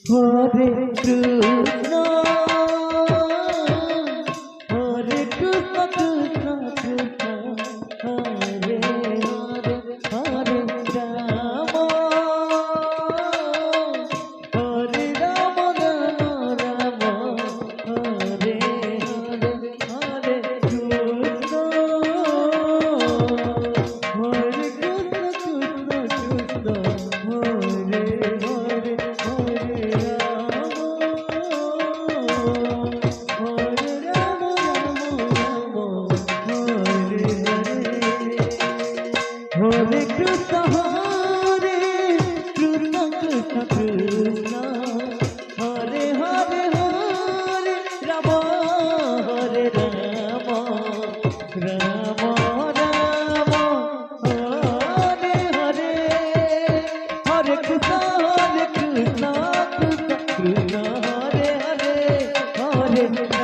Hare Krishna Hare Krishna Krishna Krishna Hare Hare Hare Ram Hare Ram Ram Ram Hare Hare Hare Krishna Hare Krishna Krishna Krishna Hare Hare Hare Ram Hare Ram Ram Ram Hare Hare Krishna Hare Krishna Krishna Krishna Hare Hare Hare Ram Hare Ram Ram Ram Hare Hare Hare Krishna Krishna Krishna Hare Hare Hare